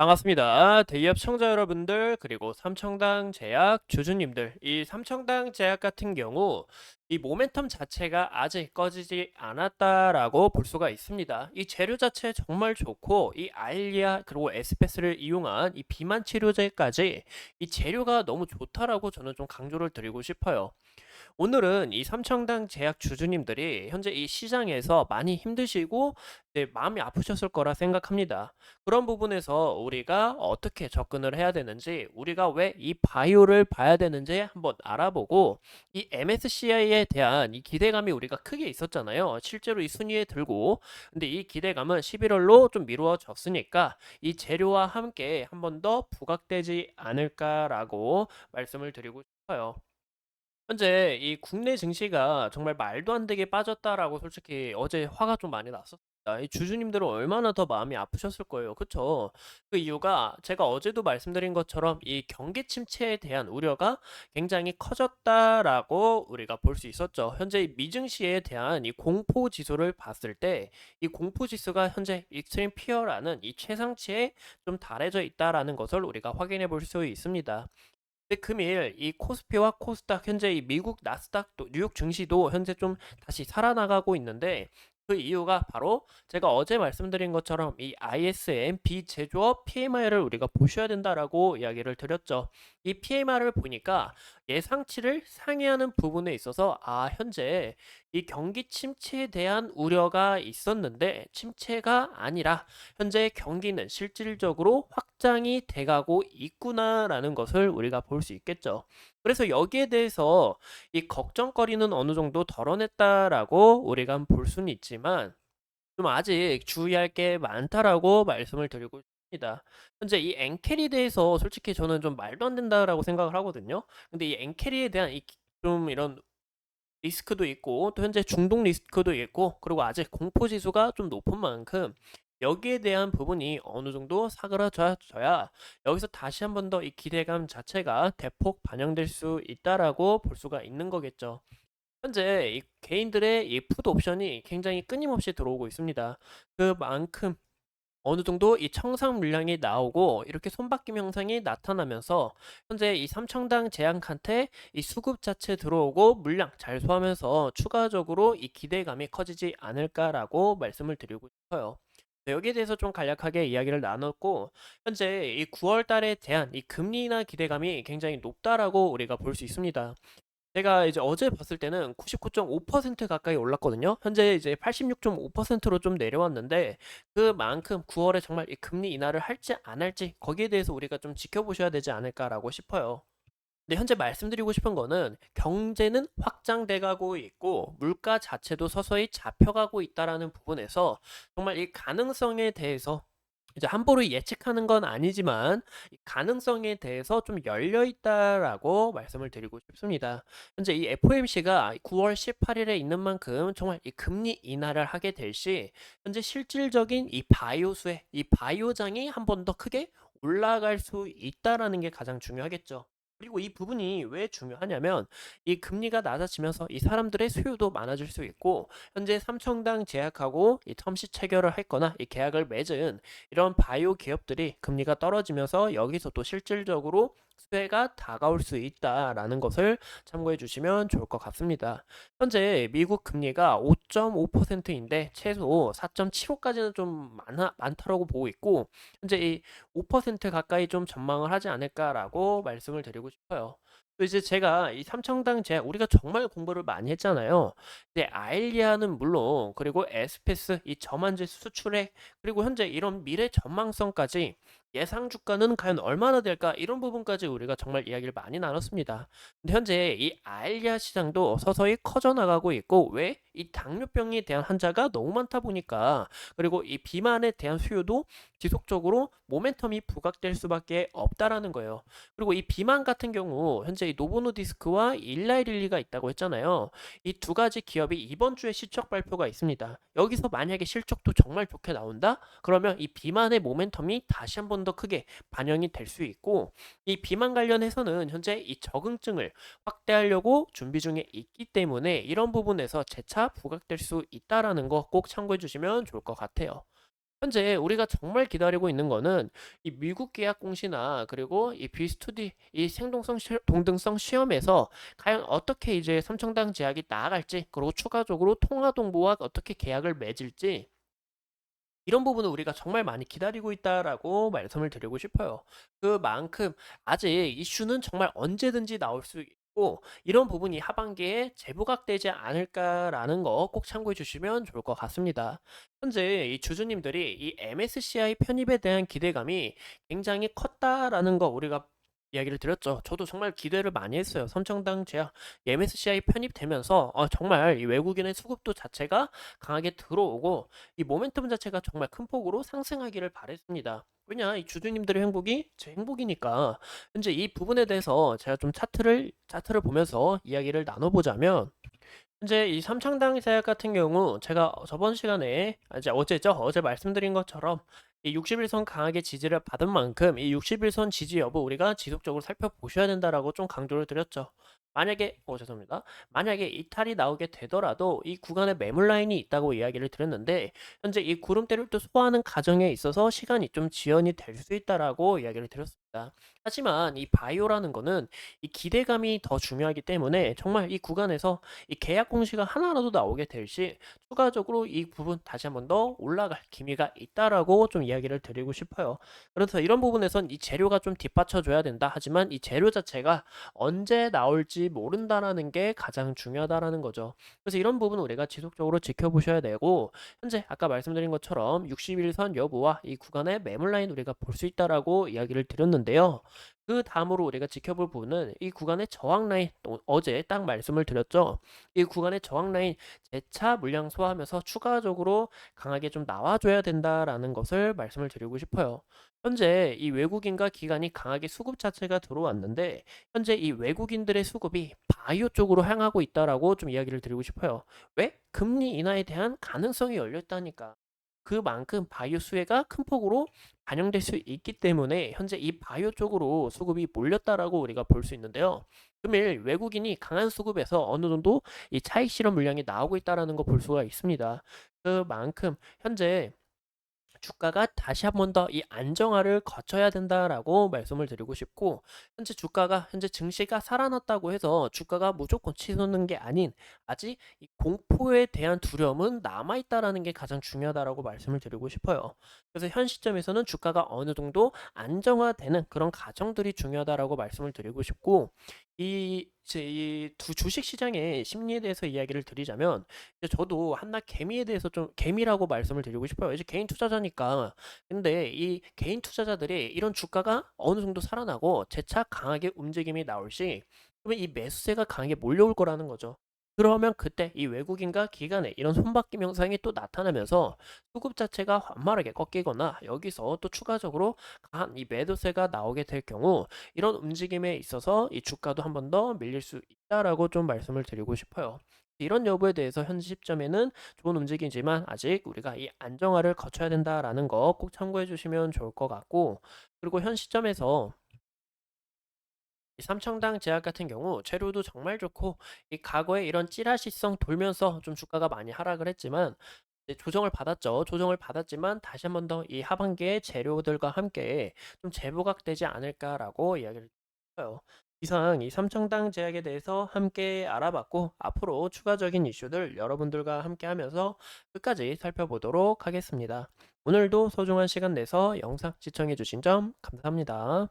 반갑습니다. 대기업 시청자 여러분들, 그리고 삼청당 제약 주주님들. 이 삼청당 제약 같은 경우, 이 모멘텀 자체가 아직 꺼지지 않았다라고 볼 수가 있습니다. 이 재료 자체 정말 좋고, 이 알리아 그리고 에스페스를 이용한 이 비만 치료제까지 이 재료가 너무 좋다라고 저는 좀 강조를 드리고 싶어요. 오늘은 이 삼청당 제약 주주님들이 현재 이 시장에서 많이 힘드시고 마음이 아프셨을 거라 생각합니다. 그런 부분에서 우리가 어떻게 접근을 해야 되는지, 우리가 왜 이 바이오를 봐야 되는지 한번 알아보고, 이 MSCI에 대한 이 기대감이 우리가 크게 있었잖아요. 실제로 이 순위에 들고, 근데 이 기대감은 11월로 좀 미루어졌으니까 이 재료와 함께 한 번 더 부각되지 않을까라고 말씀을 드리고 싶어요. 현재 이 국내 증시가 정말 말도 안 되게 빠졌다라고 솔직히 어제 화가 좀 많이 났었습니다. 이 주주님들은 얼마나 더 마음이 아프셨을 거예요. 그쵸? 그 이유가 제가 어제도 말씀드린 것처럼 이 경기 침체에 대한 우려가 굉장히 커졌다라고 우리가 볼 수 있었죠. 현재 이 미증시에 대한 이 공포 지수를 봤을 때 이 공포 지수가 현재 익스트림 피어라는 이 최상치에 좀 달해져 있다라는 것을 우리가 확인해 볼 수 있습니다. 근데 금일 이 코스피와 코스닥 현재 이 미국 나스닥도 뉴욕 증시도 현재 좀 다시 살아나가고 있는데 그 이유가 바로 제가 어제 말씀드린 것처럼 이 ISM 비제조업 PMI를 우리가 보셔야 된다라고 이야기를 드렸죠. 이 PMI를 보니까 예상치를 상회하는 부분에 있어서 현재 이 경기 침체에 대한 우려가 있었는데 침체가 아니라 현재 경기는 실질적으로 확장이 돼가고 있구나라는 것을 우리가 볼 수 있겠죠. 그래서 여기에 대해서 이 걱정거리는 어느 정도 덜어냈다라고 우리가 볼 수는 있지만 좀 아직 주의할 게 많다라고 말씀을 드리고 싶습니다. 현재 이 엔캐리에 대해서 솔직히 저는 좀 말도 안 된다라고 생각을 하거든요. 근데 이 엔캐리에 대한 이 좀 이런 리스크도 있고 또 현재 중독 리스크도 있고 그리고 아직 공포 지수가 좀 높은 만큼 여기에 대한 부분이 어느 정도 사그라져야 여기서 다시 한번 더 이 기대감 자체가 대폭 반영될 수 있다라고 볼 수가 있는 거겠죠. 현재 이 개인들의 이 푸드 옵션이 굉장히 끊임없이 들어오고 있습니다. 그만큼 어느 정도 이 청산 물량이 나오고 이렇게 손바뀜 현상이 나타나면서 현재 이 삼청당 제약한테 이 수급 자체 들어오고 물량 잘 소화하면서 추가적으로 이 기대감이 커지지 않을까라고 말씀을 드리고 싶어요. 네, 여기에 대해서 좀 간략하게 이야기를 나눴고 현재 이 9월 달에 대한 이 금리 인하 기대감이 굉장히 높다라고 우리가 볼 수 있습니다. 제가 이제 어제 봤을 때는 99.5% 가까이 올랐거든요. 현재 이제 86.5%로 좀 내려왔는데 그만큼 9월에 정말 이 금리 인하를 할지 안 할지 거기에 대해서 우리가 좀 지켜보셔야 되지 않을까라고 싶어요. 근데 현재 말씀드리고 싶은 거는 경제는 확장돼 가고 있고 물가 자체도 서서히 잡혀가고 있다라는 부분에서 정말 이 가능성에 대해서 이제 함부로 예측하는 건 아니지만 이 가능성에 대해서 좀 열려 있다라고 말씀을 드리고 싶습니다. 현재 이 FOMC가 9월 18일에 있는 만큼 정말 이 금리 인하를 하게 될 시 현재 실질적인 이 바이오수의 이 바이오장이 한 번 더 크게 올라갈 수 있다라는 게 가장 중요하겠죠. 그리고 이 부분이 왜 중요하냐면 이 금리가 낮아지면서 이 사람들의 수요도 많아질 수 있고 현재 삼청당 제약하고 이 텀시 체결을 했거나 이 계약을 맺은 이런 바이오 기업들이 금리가 떨어지면서 여기서도 실질적으로 수혜가 다가올 수 있다라는 것을 참고해 주시면 좋을 것 같습니다. 현재 미국 금리가 5.5%인데 최소 4.75까지는 좀 많다라고 보고 있고 현재 이 5% 가까이 좀 전망을 하지 않을까라고 말씀을 드리고 싶어요. 또 이제 제가 이 삼청당 제약 우리가 정말 공부를 많이 했잖아요. 이제 아일리아는 물론 그리고 에스페스 이 저만제 수출액 그리고 현재 이런 미래 전망성까지 예상 주가는 과연 얼마나 될까 이런 부분까지 우리가 정말 이야기를 많이 나눴습니다. 근데 현재 이 아일리아 시장도 서서히 커져 나가고 있고 왜? 이 당뇨병에 대한 환자가 너무 많다 보니까 그리고 이 비만에 대한 수요도 지속적으로 모멘텀이 부각될 수밖에 없다라는 거예요. 그리고 이 비만 같은 경우 현재 이 노보노디스크와 일라이릴리가 있다고 했잖아요. 이 두 가지 기업이 이번 주에 실적 발표가 있습니다. 여기서 만약에 실적도 정말 좋게 나온다? 그러면 이 비만의 모멘텀이 다시 한 번 더 크게 반영이 될 수 있고 이 비만 관련해서는 현재 이 적응증을 확대하려고 준비 중에 있기 때문에 이런 부분에서 재차 부각될 수 있다라는 거 꼭 참고해 주시면 좋을 것 같아요. 현재 우리가 정말 기다리고 있는 거는 이 미국 계약 공시나 그리고 이 비스투디 이 생동성 동등성 시험에서 과연 어떻게 이제 삼청당 제약이 나아갈지, 그리고 추가적으로 통화동부와 어떻게 계약을 맺을지, 이런 부분을 우리가 정말 많이 기다리고 있다라고 말씀을 드리고 싶어요. 그만큼 아직 이슈는 정말 언제든지 나올 수 있고, 이런 부분이 하반기에 재부각되지 않을까라는 거 꼭 참고해 주시면 좋을 것 같습니다. 현재 이 주주님들이 이 MSCI 편입에 대한 기대감이 굉장히 컸다라는 거 우리가 이야기를 드렸죠. 저도 정말 기대를 많이 했어요. 선정당 제약 MSCI 편입되면서 정말 이 외국인의 수급도 자체가 강하게 들어오고, 이 모멘텀 자체가 정말 큰 폭으로 상승하기를 바랬습니다. 왜냐, 이 주주님들의 행복이 제 행복이니까. 현재 이 부분에 대해서 제가 좀 차트를 보면서 이야기를 나눠보자면, 현재 이 삼청당 제약 같은 경우 제가 저번 시간에 이제 어제죠, 어제 말씀드린 것처럼 이 60일선 강하게 지지를 받은 만큼 이 60일선 지지 여부 우리가 지속적으로 살펴보셔야 된다라고 좀 강조를 드렸죠. 만약에 죄송합니다. 만약에 이탈이 나오게 되더라도 이 구간에 매물 라인이 있다고 이야기를 드렸는데, 현재 이 구름대를 또 소화하는 과정에 있어서 시간이 좀 지연이 될 수 있다라고 이야기를 드렸습니다. 하지만 이 바이오라는 거는 이 기대감이 더 중요하기 때문에 정말 이 구간에서 이 계약 공시가 하나라도 나오게 될 시 추가적으로 이 부분 다시 한번 더 올라갈 기미가 있다라고 좀 이야기를 드리고 싶어요. 그래서 이런 부분에선 이 재료가 좀 뒷받쳐 줘야 된다. 하지만 이 재료 자체가 언제 나올지 모른다라는 게 가장 중요하다라는 거죠. 그래서 이런 부분은 우리가 지속적으로 지켜보셔야 되고, 현재 아까 말씀드린 것처럼 60일선 여부와 이 구간의 매물 라인 우리가 볼 수 있다라고 이야기를 드렸는데요. 그 다음으로 우리가 지켜볼 부분은 이 구간의 저항 라인, 또 어제 딱 말씀을 드렸죠. 이 구간의 저항 라인 재차 물량 소화하면서 추가적으로 강하게 좀 나와줘야 된다라는 것을 말씀을 드리고 싶어요. 현재 이 외국인과 기관이 강하게 수급 자체가 들어왔는데, 현재 이 외국인들의 수급이 바이오 쪽으로 향하고 있다라고 좀 이야기를 드리고 싶어요. 왜? 금리 인하에 대한 가능성이 열려 있다니까. 그만큼 바이오 수혜가 큰 폭으로 반영될 수 있기 때문에 현재 이 바이오 쪽으로 수급이 몰렸다라고 우리가 볼 수 있는데요. 금일 외국인이 강한 수급에서 어느 정도 이 차익 실현 물량이 나오고 있다라는 거 볼 수가 있습니다. 그만큼 현재 주가가 다시 한 번 더 이 안정화를 거쳐야 된다라고 말씀을 드리고 싶고, 현재 증시가 살아났다고 해서 주가가 무조건 치솟는 게 아닌, 아직 이 공포에 대한 두려움은 남아 있다라는 게 가장 중요하다라고 말씀을 드리고 싶어요. 그래서 현 시점에서는 주가가 어느 정도 안정화되는 그런 과정들이 중요하다라고 말씀을 드리고 싶고, 이 두 주식 시장의 심리에 대해서 이야기를 드리자면, 이제 저도 한낱 개미에 대해서 좀 개미라고 말씀을 드리고 싶어요. 이제 개인 투자자니까. 근데 이 개인 투자자들이 이런 주가가 어느 정도 살아나고 재차 강하게 움직임이 나올 시, 그러면 이 매수세가 강하게 몰려올 거라는 거죠. 그러면 그때 이 외국인과 기관의 이런 손바뀜 현상이 또 나타나면서 수급 자체가缓慢하게 꺾이거나, 여기서 또 추가적으로 강한 이 매도세가 나오게 될 경우, 이런 움직임에 있어서 이 주가도 한 번 더 밀릴 수 있다라고 좀 말씀을 드리고 싶어요. 이런 여부에 대해서 현 시점에는 좋은 움직임이지만 아직 우리가 이 안정화를 거쳐야 된다라는 거 꼭 참고해 주시면 좋을 것 같고, 그리고 현 시점에서 이 삼청당 제약 같은 경우 재료도 정말 좋고, 이 과거에 이런 찌라시성 돌면서 좀 주가가 많이 하락을 했지만 이제 조정을 받았죠. 조정을 받았지만 다시 한번 더 이 하반기에 재료들과 함께 좀 재부각되지 않을까라고 이야기를 해요. 이상 이 삼청당 제약에 대해서 함께 알아봤고, 앞으로 추가적인 이슈들 여러분들과 함께 하면서 끝까지 살펴보도록 하겠습니다. 오늘도 소중한 시간 내서 영상 시청해 주신 점 감사합니다.